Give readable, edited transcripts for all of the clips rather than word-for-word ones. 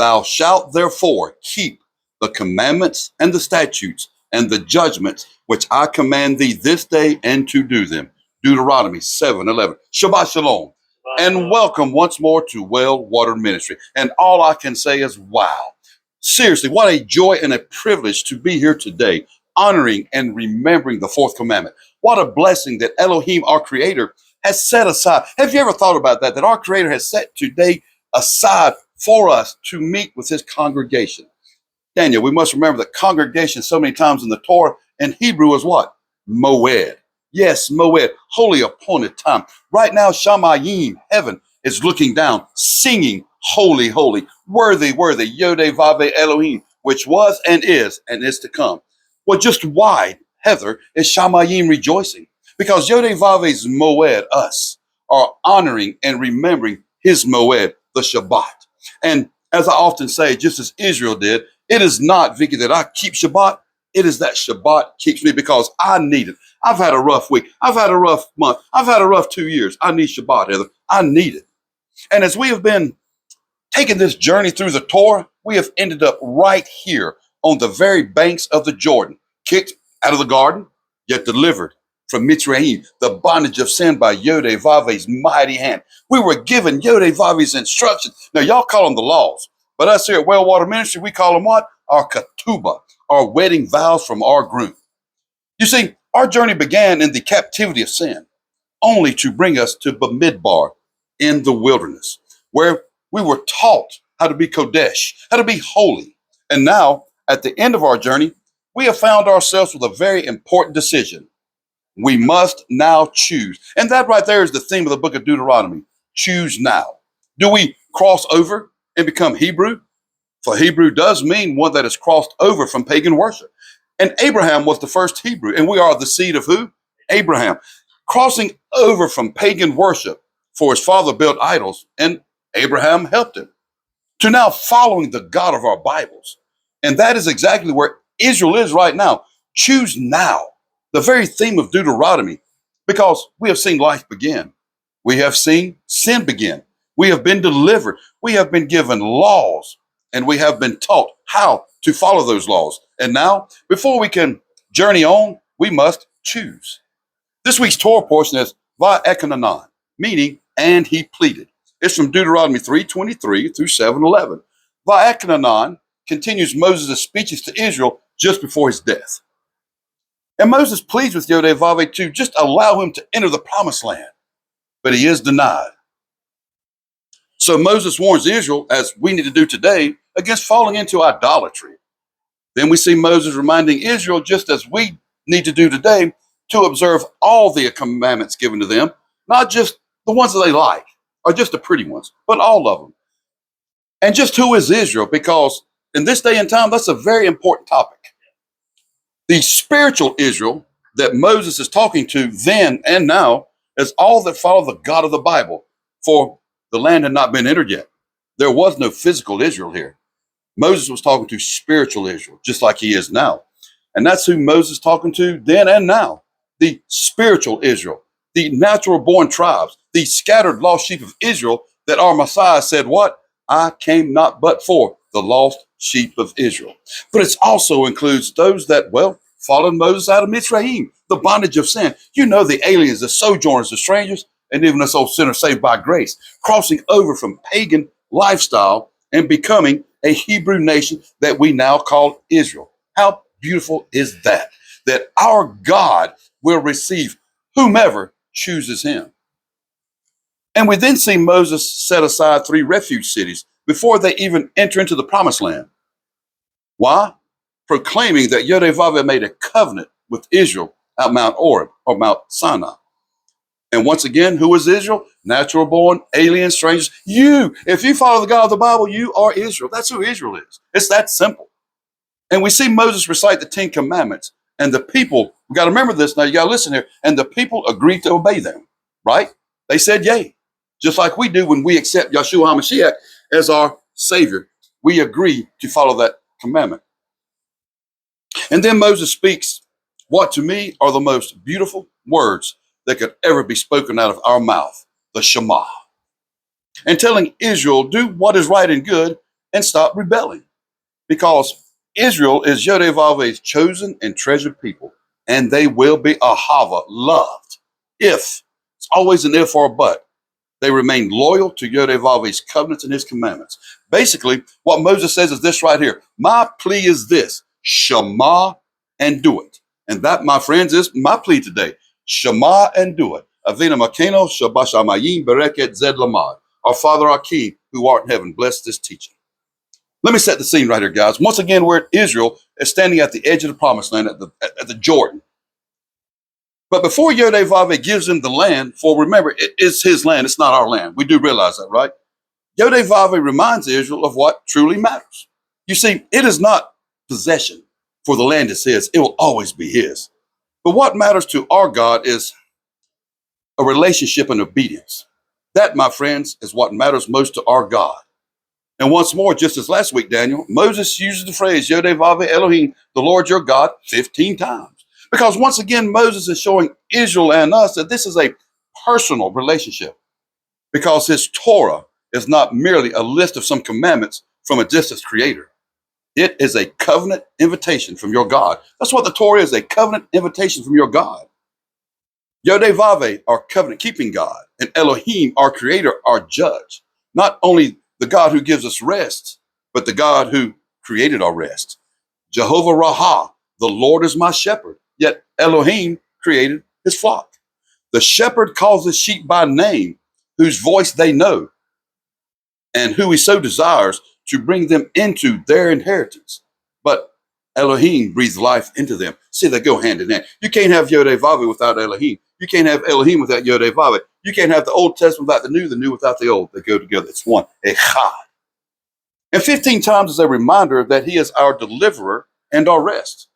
Thou shalt therefore keep the commandments and the statutes and the judgments which I command thee this day, and to do them. Deuteronomy 7:11. Shabbat shalom. And welcome once more to Well Water Ministry. And all I can say is, wow. Seriously, what a joy and a privilege to be here today, honoring and remembering the fourth commandment. What a blessing that Elohim, our creator, has set aside. Have you ever thought about that? That our creator has set today aside for us to meet with his congregation. Daniel, we must remember that congregation so many times in the Torah and Hebrew is what? Moed. Yes, Moed, holy appointed time. Right now, Shamayim, heaven, is looking down, singing, holy, holy, worthy, worthy, YHVH Elohim, which was and is to come. Well, just why, Heather, is Shamayim rejoicing? Because YHVH's Moed, us, are honoring and remembering his Moed, the Shabbat. And as I often say, just as Israel did, it is not, Vicky, that I keep Shabbat. It is that Shabbat keeps me because I need it. I've had a rough week. I've had a rough month. I've had a rough 2 years. I need Shabbat, Heather. I need it. And as we have been taking this journey through the Torah, we have ended up right here on the very banks of the Jordan, kicked out of the garden, yet delivered from Mitzrayim, the bondage of sin by YHVH's mighty hand. We were given YHVH's instructions. Now, y'all call them the laws, but us here at Well Water Ministry, we call them what? Our ketubah, our wedding vows from our groom. You see, our journey began in the captivity of sin, only to bring us to Bamidbar in the wilderness, where we were taught how to be Kodesh, how to be holy. And now, at the end of our journey, we have found ourselves with a very important decision. We must now choose. And that right there is the theme of the book of Deuteronomy. Choose now. Do we cross over and become Hebrew? For Hebrew does mean one that has crossed over from pagan worship. And Abraham was the first Hebrew, and we are the seed of who? Abraham. Crossing over from pagan worship, for his father built idols, and Abraham helped him, to now following the God of our Bibles. And that is exactly where Israel is right now. Choose now. The very theme of Deuteronomy, because we have seen life begin. We have seen sin begin. We have been delivered. We have been given laws, and we have been taught how to follow those laws. And now, before we can journey on, we must choose. This week's Torah portion is Etchanan, meaning, and he pleaded. It's from Deuteronomy 3:23 through 7:11. Etchanan continues Moses' speeches to Israel just before his death. And Moses pleads with YHVH to just allow him to enter the promised land, but he is denied. So Moses warns Israel, as we need to do today, against falling into idolatry. Then we see Moses reminding Israel, just as we need to do today, to observe all the commandments given to them, not just the ones that they like, or just the pretty ones, but all of them. And just who is Israel? Because in this day and time, that's a very important topic. The spiritual Israel that Moses is talking to then and now is all that follow the God of the Bible, for the land had not been entered yet. There was no physical Israel here. Moses was talking to spiritual Israel, just like he is now. And that's who Moses is talking to then and now, the spiritual Israel, the natural born tribes, the scattered lost sheep of Israel that our Messiah said, what? I came not but for the lost sheep of Israel. But it also includes those that, well, followed Moses out of Mitzrayim, the bondage of sin. You know, the aliens, the sojourners, the strangers, and even us old sinners saved by grace, crossing over from pagan lifestyle and becoming a Hebrew nation that we now call Israel. How beautiful is that? That our God will receive whomever chooses him. And we then see Moses set aside 3 refuge cities before they even enter into the promised land. Why? Proclaiming that YHVH made a covenant with Israel at Mount Oreb, or Mount Sinai. And once again, who is Israel? Natural born, alien, strangers. You, if you follow the God of the Bible, you are Israel. That's who Israel is. It's that simple. And we see Moses recite the 10 commandments. And the people, we got to remember this now, you got to listen here. And the people agreed to obey them, right? They said yay. Just like we do when we accept Yeshua HaMashiach as our Savior. We agree to follow that commandment. And then Moses speaks what to me are the most beautiful words that could ever be spoken out of our mouth, the Shema. And telling Israel, do what is right and good and stop rebelling. Because Israel is Yod-Heh-Vav-Eh's chosen and treasured people, and they will be ahava, loved, if, it's always an if or a but, they remain loyal to Yod-Heh-Vav-Eh's covenants and his commandments. Basically, what Moses says is this right here. My plea is this: Shema and do it. And that, my friends, is my plea today. Shema and do it. Avinu Makeno Shabash Amayim Bereket Zed Lamad. Our Father, our King, who art in heaven, bless this teaching. Let me set the scene right here, guys. Once again, we're at Israel, is standing at the edge of the promised land at the Jordan. But before Yod-Heh-Vav-Eh gives them the land, for remember, it is his land, it's not our land. We do realize that, right? Yod-Heh-Vav-Eh reminds Israel of what truly matters. You see, it is not possession, for the land is his. It will always be his. But what matters to our God is a relationship and obedience. That, my friends, is what matters most to our God. And once more, just as last week, Daniel, Moses uses the phrase Yod-Heh-Vav-Ehh Elohim, the Lord your God, 15 times. Because once again, Moses is showing Israel and us that this is a personal relationship. Because his Torah is not merely a list of some commandments from a distant creator. It is a covenant invitation from your God. That's what the Torah is, a covenant invitation from your God. Yod-Heh-Vav-Ehh, our covenant-keeping God, and Elohim, our creator, our judge. Not only the God who gives us rest, but the God who created our rest. Jehovah Raha, the Lord is my shepherd, yet Elohim created his flock. The shepherd calls his sheep by name, whose voice they know, and who he so desires to bring them into their inheritance. But Elohim breathes life into them. See, they go hand in hand. You can't have Yod-Heh-Vav-Ehh without Elohim. You can't have Elohim without Yod-Heh-Vav-Ehh. You can't have the Old Testament without the New without the Old. They go together. It's one, Echad. And 15 times is a reminder that he is our deliverer and our rest.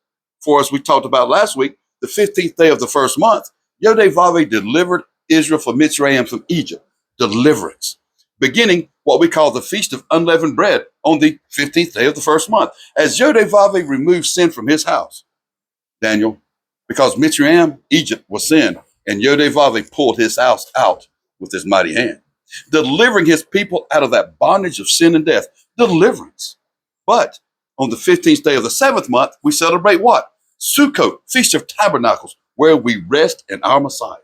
For as we talked about last week, the 15th day of the first month, Yod-Heh-Vav-Ehh delivered Israel from Mitzrayim, from Egypt. Deliverance. Beginning what we call the Feast of Unleavened Bread on the 15th day of the first month. As Yod-Heh-Vav-Ehh removed sin from his house, Daniel, because Mitzrayim, Egypt, was sin, and Yod-Heh-Vav-Ehh pulled his house out with his mighty hand, delivering his people out of that bondage of sin and death. Deliverance. But on the 15th day of the seventh month, we celebrate what? Sukkot, Feast of Tabernacles, where we rest in our Messiah.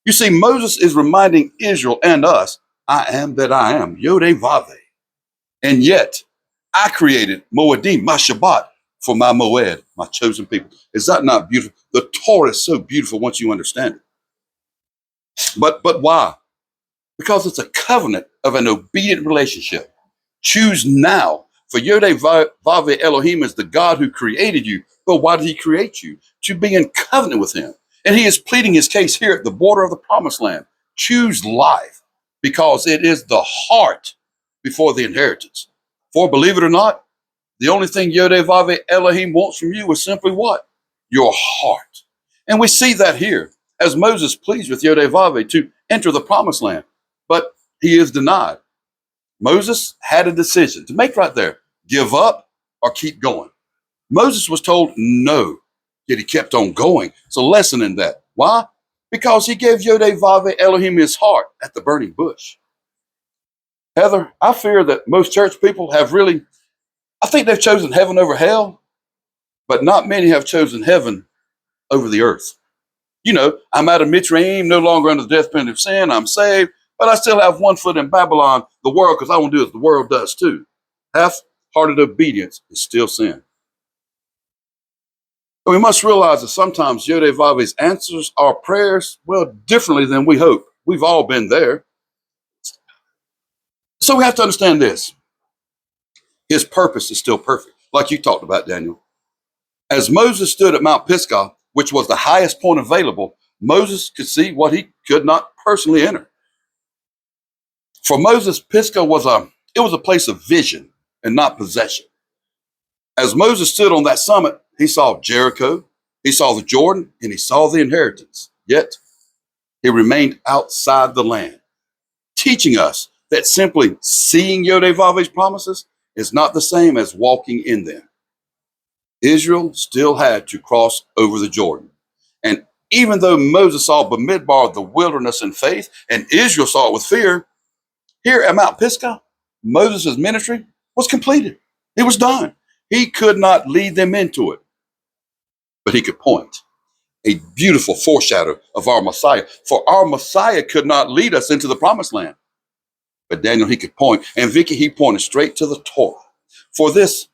You see, Moses is reminding Israel and us, I am that I am, Yod-Heh-Vav-Ehh. And yet, I created Moedim, my Shabbat, for my Moed, my chosen people. Is that not beautiful? The Torah is so beautiful once you understand it. But why? Because it's a covenant of an obedient relationship. Choose now, for Yod-Heh-Vav-Ehh Elohim is the God who created you. But why did he create you? To be in covenant with him. And he is pleading his case here at the border of the promised land. Choose life, because it is the heart before the inheritance. For believe it or not, the only thing Yod-Heh-Vav-Ehh Elohim wants from you is simply what? Your heart. And we see that here as Moses pleads with Yod-Heh-Vav-Ehh to enter the promised land, but he is denied. Moses had a decision to make right there: give up or keep going. Moses was told no, yet he kept on going. It's a lesson in that. Why? Because he gave Yod-Heh-Vav-Ehh Elohim his heart at the burning bush. Heather, I fear that most church people have really, I think they've chosen heaven over hell, but not many have chosen heaven over the earth. You know, I'm out of Mitzrayim, no longer under the death penalty of sin. I'm saved, but I still have one foot in Babylon, the world, because I want to do as the world does too. Half-hearted obedience is still sin. But we must realize that sometimes Yod-Heh-Vav-Ehh answers our prayers, well, differently than we hope. We've all been there. So we have to understand this. His purpose is still perfect, like you talked about, Daniel. As Moses stood at Mount Pisgah, which was the highest point available, Moses could see what he could not personally enter. For Moses, Pisgah was a place of vision and not possession. As Moses stood on that summit, he saw Jericho, he saw the Jordan, and he saw the inheritance. Yet, he remained outside the land, teaching us that simply seeing Yod-Heh-Vav-Ehh's promises is not the same as walking in them. Israel still had to cross over the Jordan. And even though Moses saw Bamidbar, the wilderness, in faith, and Israel saw it with fear, here at Mount Pisgah, Moses' ministry, was completed. It was done. He could not lead them into it, but he could point. A beautiful foreshadow of our Messiah. For our Messiah could not lead us into the promised land. But Daniel, he could point. And Vicky, he pointed straight to the Torah. For this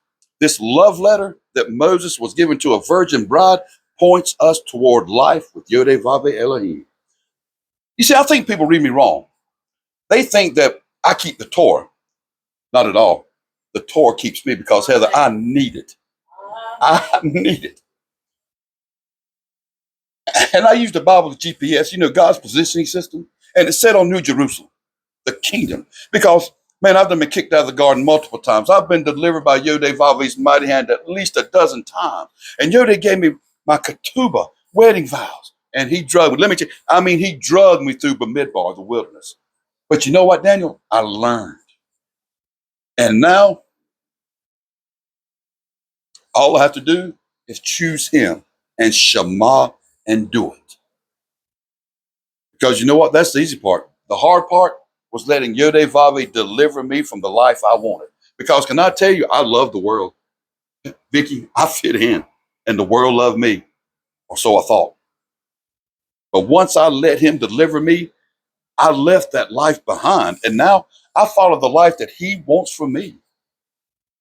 love letter that Moses was given to a virgin bride points us toward life with YHVH Elohim. You see, I think people read me wrong. They think that I keep the Torah. Not at all. The Torah keeps me because, Heather, I need it. I need it. And I use the Bible as GPS, God's positioning system. And it said on New Jerusalem, the kingdom. Because, man, I've been kicked out of the garden multiple times. I've been delivered by YHVH's mighty hand at least a dozen times. And Yodeh gave me my ketubah, wedding vows. And he drugged me. Let me tell you, he drugged me through Bamidbar, the wilderness. But you know what, Daniel? I learned. And now, all I have to do is choose him and Shema and do it. Because you know what? That's the easy part. The hard part was letting YHVH deliver me from the life I wanted. Because can I tell you, I love the world. Vicky, I fit in, and the world loved me, or so I thought. But once I let him deliver me, I left that life behind, and now I follow the life that he wants for me.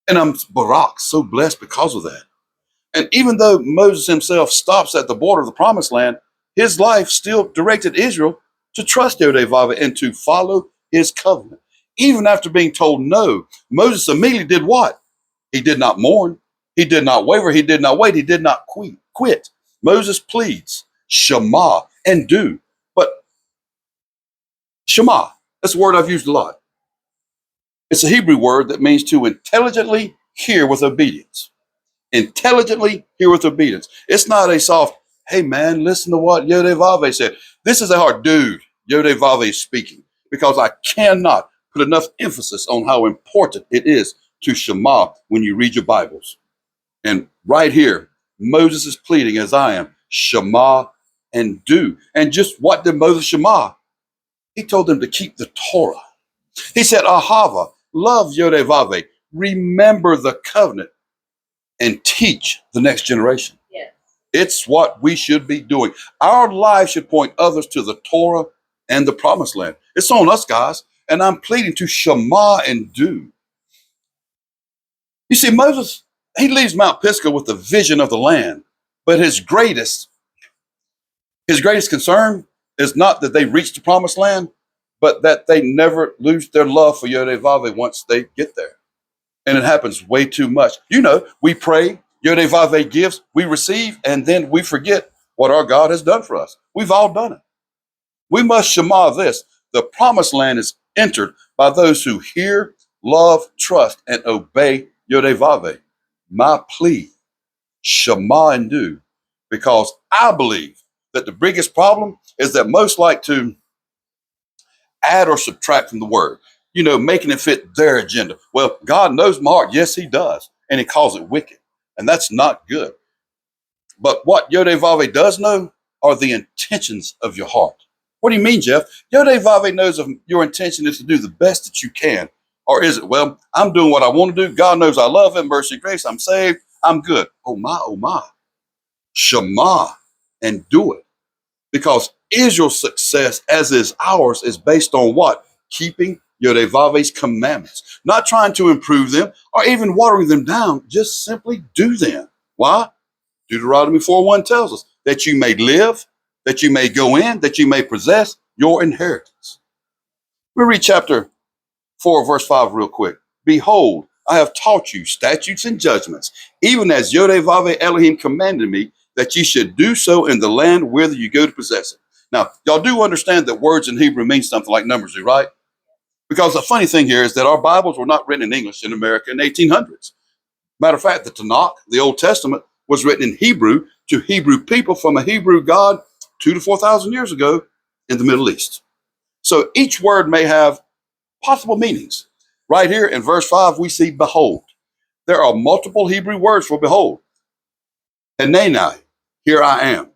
And I'm Barak, so blessed because of that. And even though Moses himself stops at the border of the promised land, his life still directed Israel to trust YHVH and to follow his covenant. Even after being told no, Moses immediately did what? He did not mourn. He did not waver. He did not wait. He did not quit. Moses pleads, Shema, and do. But Shema, that's a word I've used a lot. It's a Hebrew word that means to intelligently hear with obedience. Intelligently hear with obedience. It's not a soft, hey man, listen to what YHVH said. This is a hard, dude, YHVH is speaking. Because I cannot put enough emphasis on how important it is to Shema when you read your Bibles. And right here, Moses is pleading as I am, Shema and do. And just what did Moses Shema? He told them to keep the Torah. He said, Ahava, love YHVH, remember the covenant, and teach the next generation. Yes. It's what we should be doing. Our lives should point others to the Torah and the promised land. It's on us, guys. And I'm pleading to Shema and do. You see, Moses, he leaves Mount Pisgah with the vision of the land. But his greatest concern is not that they reach the promised land, but that they never lose their love for YHVH once they get there. And it happens way too much. We pray, YHVH gives, we receive, and then we forget what our God has done for us. We've all done it. We must Shema this. The promised land is entered by those who hear, love, trust, and obey YHVH. My plea, Shema and do, because I believe that the biggest problem is that most like to add or subtract from the word, making it fit their agenda. Well, God knows my heart. Yes, he does. And he calls it wicked. And that's not good. But what YHVH does know are the intentions of your heart. What do you mean, Jeff? YHVH knows if your intention is to do the best that you can. Or is it, well, I'm doing what I want to do. God knows I love him, mercy, grace. I'm saved. I'm good. Oh my. Shema and do it. Because Israel's success, as is ours, is based on what? Keeping YHVH's commandments. Not trying to improve them or even watering them down. Just simply do them. Why? Deuteronomy 4:1 tells us that you may live, that you may go in, that you may possess your inheritance. We read chapter 4, verse 5 real quick. Behold, I have taught you statutes and judgments, even as YHVH Elohim commanded me, that ye should do so in the land whither you go to possess it. Now, y'all do understand that words in Hebrew mean something like numbers do, right? Because the funny thing here is that our Bibles were not written in English in America in the 1800s. Matter of fact, the Tanakh, the Old Testament, was written in Hebrew to Hebrew people from a Hebrew God 2,000 to 4,000 years ago in the Middle East. So each word may have possible meanings. Right here in verse 5, we see behold. There are multiple Hebrew words for behold. Hanenai, here I am.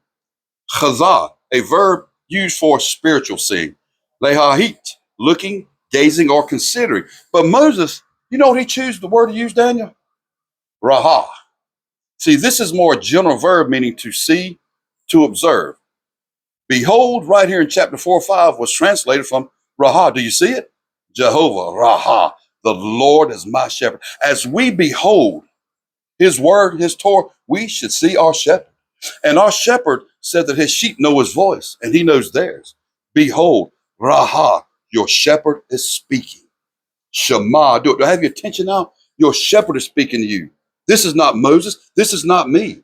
Chazah, a verb used for spiritual seeing. Lehahit, looking, gazing, or considering. But Moses, You know what he chose the word to use, Daniel? Raha. See, this is more a general verb meaning to see, to observe. Behold, right here in chapter 4 or 5 was translated from Raha. Do you see it? Jehovah, Raha, the Lord is my shepherd. As we behold his word, his Torah, we should see our shepherd. And our shepherd said that his sheep know his voice and he knows theirs. Behold, Raha, your shepherd is speaking. Shema, do I have your attention now? Your shepherd is speaking to you. This is not Moses. This is not me.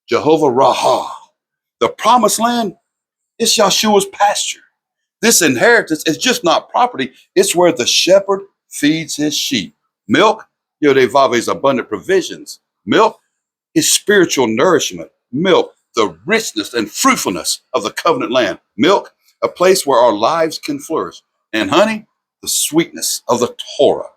Jehovah Raha. The promised land is Yahshua's pasture. This inheritance is just not property. It's where the shepherd feeds his sheep. Milk, Yodevave's abundant provisions. Milk is spiritual nourishment. Milk, the richness and fruitfulness of the covenant land. Milk, a place where our lives can flourish. And honey, the sweetness of the Torah.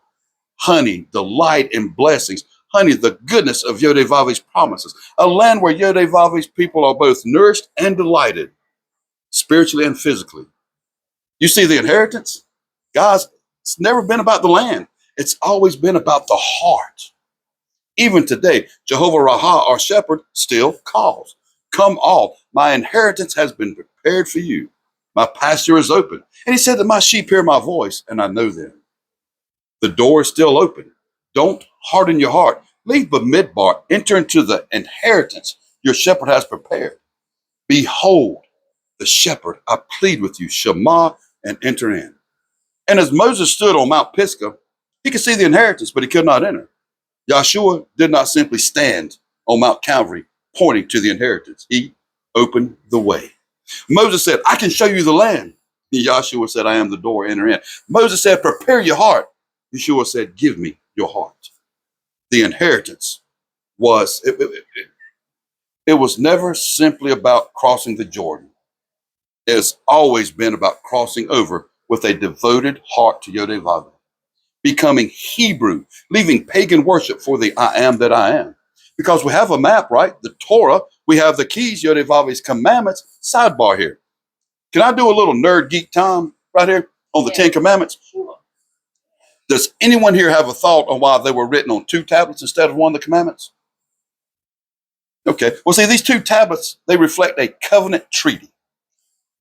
Honey, delight in blessings. Honey, the goodness of Yodevave's promises. A land where Yodevave's people are both nourished and delighted, spiritually and physically. You see the inheritance? Guys, it's never been about the land. It's always been about the heart. Even today, Jehovah Raha, our shepherd, still calls. Come all, my inheritance has been prepared for you. My pasture is open. And he said that my sheep hear my voice and I know them. The door is still open. Don't harden your heart. Leave Bamidbar. Enter into the inheritance your shepherd has prepared. Behold, the shepherd, I plead with you, Shema, and enter in. And as Moses stood on Mount Pisgah, he could see the inheritance, but he could not enter. Yahshua did not simply stand on Mount Calvary pointing to the inheritance. He opened the way. Moses said, I can show you the land. Yahshua said, I am the door, enter in. Moses said, prepare your heart. Yeshua said, give me your heart. The inheritance was, it was never simply about crossing the Jordan. It has always been about crossing over with a devoted heart to Yodevave, becoming Hebrew, leaving pagan worship for the I am that I am. Because we have a map, right? The Torah, we have the keys, Yodevave's commandments. Sidebar here. Can I do a little nerd geek time right here on the 10 Commandments? Sure. Does anyone here have a thought on why they were written on 2 tablets instead of 1 of the commandments? Okay. Well, see, these 2 tablets, they reflect a covenant treaty.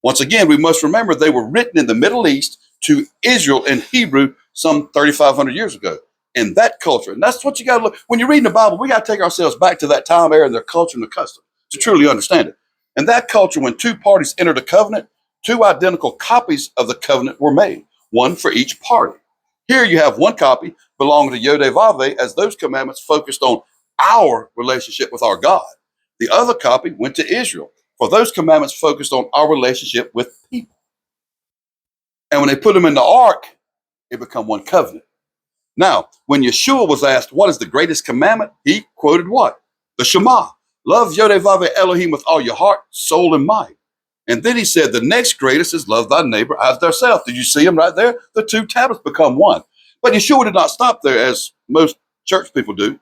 Once again, we must remember they were written in the Middle East to Israel in Hebrew some 3,500 years ago. In that culture, and that's what you got to look. When you're reading the Bible, we got to take ourselves back to that time, era, and their culture and their custom to truly understand it. In that culture, when 2 parties entered a covenant, 2 identical copies of the covenant were made, 1 for each party. Here you have 1 copy belonging to Yodevave, as those commandments focused on our relationship with our God. The other copy went to Israel, for those commandments focused on our relationship with people. And when they put them in the ark, it became 1 covenant. Now, when Yeshua was asked, what is the greatest commandment? He quoted what? The Shema. Love Yodevave Elohim with all your heart, soul, and might. And then he said, the next greatest is love thy neighbor as thyself. Did you see him right there? The 2 tablets become 1. But Yeshua did not stop there, as most church people do.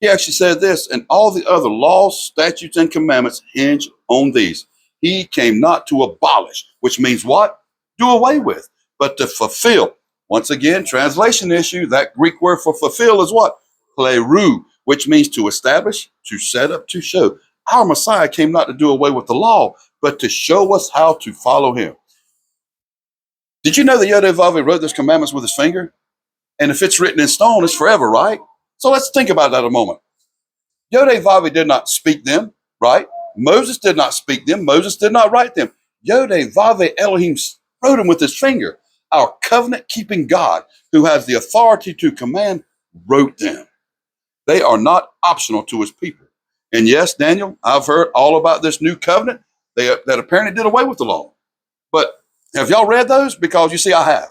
He actually said this, and all the other laws, statutes, and commandments hinge on these. He came not to abolish, which means what? Do away with, but to fulfill. Once again, translation issue, that Greek word for fulfill is what? Pleru, which means to establish, to set up, to show. Our Messiah came not to do away with the law, but to show us how to follow him. Did you know that Yodevave wrote those commandments with his finger? And if it's written in stone, it's forever, right? So let's think about that a moment. Yodevave did not speak them, right? Moses did not speak them. Moses did not write them. Yodevave Elohim wrote them with his finger. Our covenant-keeping God, who has the authority to command, wrote them. They are not optional to his people. And yes, Daniel, I've heard all about this new covenant that apparently did away with the law. But have y'all read those? Because you see, I have.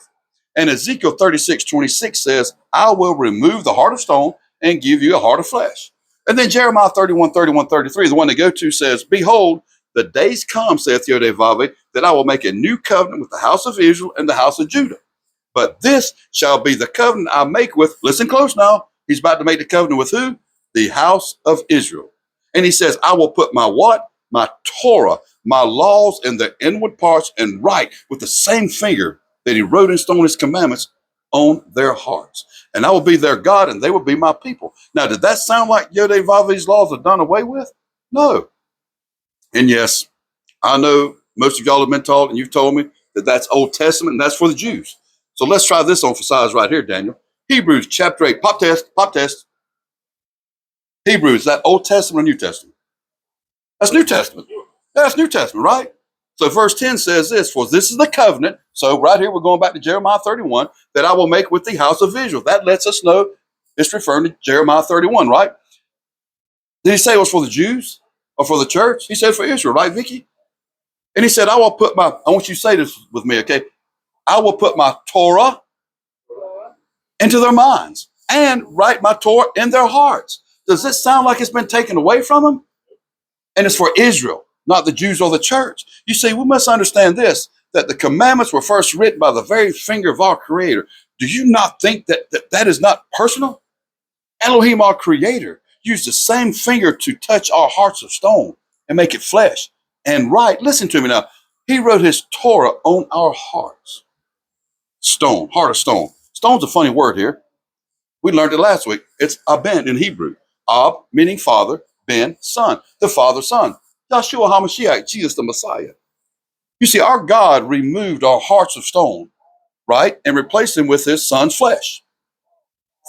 And Ezekiel 36:26 says, I will remove the heart of stone and give you a heart of flesh. And then Jeremiah 31:33, the one to go to, says, behold, the days come, saith Yodevave, that I will make a new covenant with the house of Israel and the house of Judah. But this shall be the covenant I make with, listen close now, he's about to make the covenant with who? The house of Israel. And he says, I will put my what? My Torah, my laws in their inward parts and write with the same finger that he wrote in stone his commandments on their hearts. And I will be their God, and they will be my people. Now, did that sound like YHVH's laws are done away with? No. And yes, I know most of y'all have been taught, and you've told me that that's Old Testament, and that's for the Jews. So let's try this on for size right here, Daniel. Hebrews chapter 8. Pop test, pop test. Hebrews, is that Old Testament or New Testament? That's New Testament. That's New Testament, right? So verse 10 says this, for this is the covenant. So right here, we're going back to Jeremiah 31, that I will make with the house of Israel. That lets us know it's referring to Jeremiah 31, right? Did he say it was for the Jews or for the church? He said for Israel, right, Vicky? And he said, I want you to say this with me, okay? I will put my Torah into their minds and write my Torah in their hearts. Does this sound like it's been taken away from them? And it's for Israel, not the Jews or the church. You see, we must understand this, that the commandments were first written by the very finger of our Creator. Do you not think that is not personal? Elohim, our Creator, used the same finger to touch our hearts of stone and make it flesh and write. Listen to me now. He wrote his Torah on our hearts. Stone, heart of stone. Stone's a funny word here. We learned it last week. It's aben in Hebrew. Ab, meaning father, ben, son. The father, son. Yahshua HaMashiach, Jesus the Messiah. You see, our God removed our hearts of stone, right, and replaced them with his son's flesh.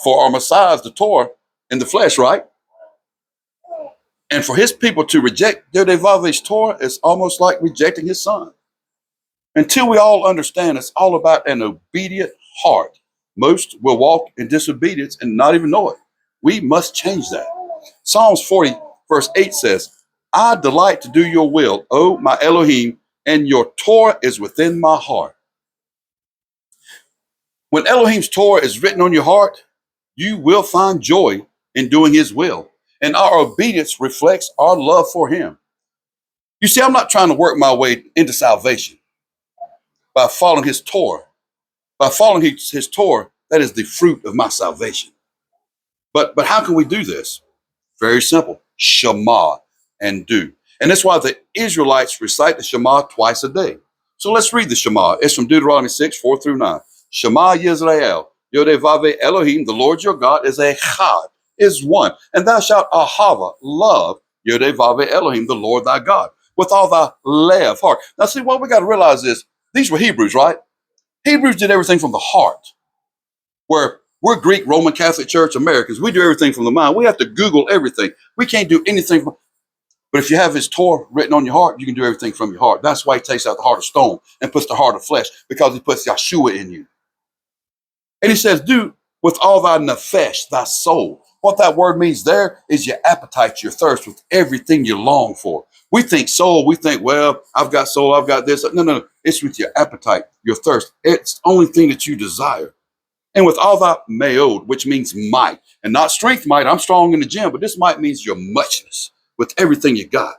For our Messiah is the Torah in the flesh, right? And for his people to reject YHVH's Torah is almost like rejecting his son. Until we all understand it's all about an obedient heart, most will walk in disobedience and not even know it. We must change that. Psalms 40, verse 8 says, I delight to do your will, O my Elohim, and your Torah is within my heart. When Elohim's Torah is written on your heart, you will find joy in doing his will. And our obedience reflects our love for him. You see, I'm not trying to work my way into salvation by following his Torah. By following his Torah, that is the fruit of my salvation. But how can we do this? Very simple. Shema and do. And that's why the Israelites recite the Shema twice a day. So let's read the Shema. It's from Deuteronomy 6, 4 through 9. Shema Yisrael, YHVH Elohim, the Lord your God is echad, is one. And thou shalt ahava, love, YHVH Elohim, the Lord thy God, with all thy lev, heart. Now see, what we got to realize is, these were Hebrews, right? Hebrews did everything from the heart, where we're Greek, Roman Catholic Church Americans. We do everything from the mind. We have to Google everything. We can't do anything. But if you have his Torah written on your heart, you can do everything from your heart. That's why he takes out the heart of stone and puts the heart of flesh, because he puts Yahshua in you. And he says, do with all thy nefesh, thy soul. What that word means there is your appetite, your thirst, with everything you long for. We think soul, we think, well, I've got soul, I've got this. No. It's with your appetite, your thirst. It's the only thing that you desire. And with all thy meod, which means might, and not strength might. I'm strong in the gym, but this might means your muchness with everything you got.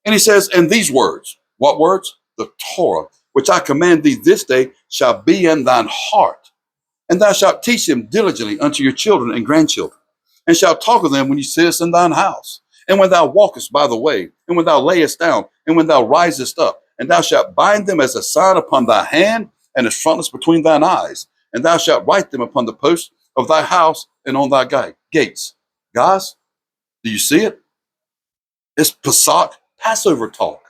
And he says, and these words, what words? The Torah, which I command thee this day, shall be in thine heart. And thou shalt teach them diligently unto your children and grandchildren, and shalt talk of them when you sittest in thine house, and when thou walkest by the way, and when thou layest down, and when thou risest up. And thou shalt bind them as a sign upon thy hand, and as frontlets between thine eyes. And thou shalt write them upon the posts of thy house and on thy gates. Guys, do you see it? It's Pesach, Passover talk.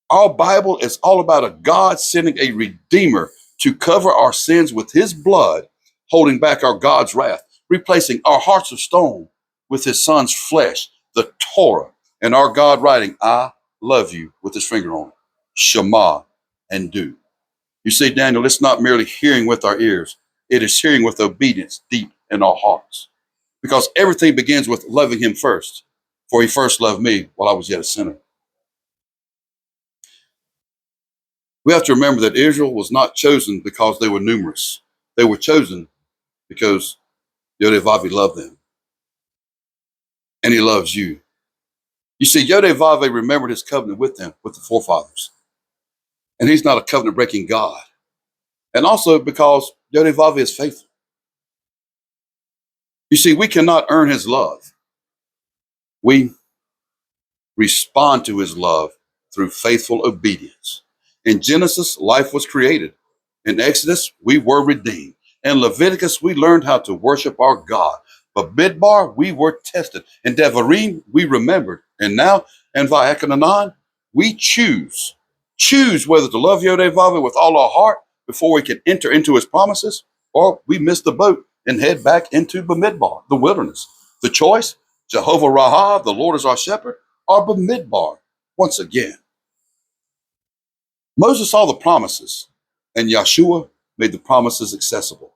Our Bible is all about a God sending a Redeemer to cover our sins with his blood, holding back our God's wrath, replacing our hearts of stone with his son's flesh, the Torah, and our God writing, I love you, with his finger on it. Shema and do. You see, Daniel, it's not merely hearing with our ears. It is hearing with obedience deep in our hearts. Because everything begins with loving him first. For he first loved me while I was yet a sinner. We have to remember that Israel was not chosen because they were numerous. They were chosen because YHVH loved them. And he loves you. You see, YHVH remembered his covenant with them, with the forefathers. And he's not a covenant-breaking God. And also because YHVH is faithful. You see, we cannot earn his love. We respond to his love through faithful obedience. In Genesis, life was created. In Exodus, we were redeemed. In Leviticus, we learned how to worship our God. But Midbar, we were tested. In Devarim, we remembered. And now, in YHVH, we choose. Choose whether to love Yodevave with all our heart before we can enter into his promises, or we miss the boat and head back into Bamidbar, the wilderness. The choice, Jehovah Rahah, the Lord is our shepherd, or Bamidbar, once again. Moses saw the promises, and Yahshua made the promises accessible.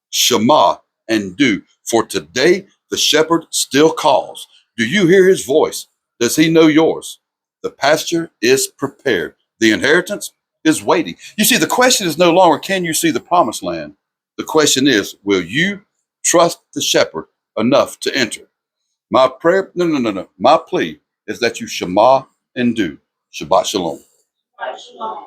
Shema and do, for today the shepherd still calls. Do you hear his voice? Does he know yours? The pasture is prepared. The inheritance is waiting. You see, the question is no longer, can you see the promised land? The question is, will you trust the shepherd enough to enter? My prayer, no. My plea is that you Shema and do. Shabbat Shalom. Shalom.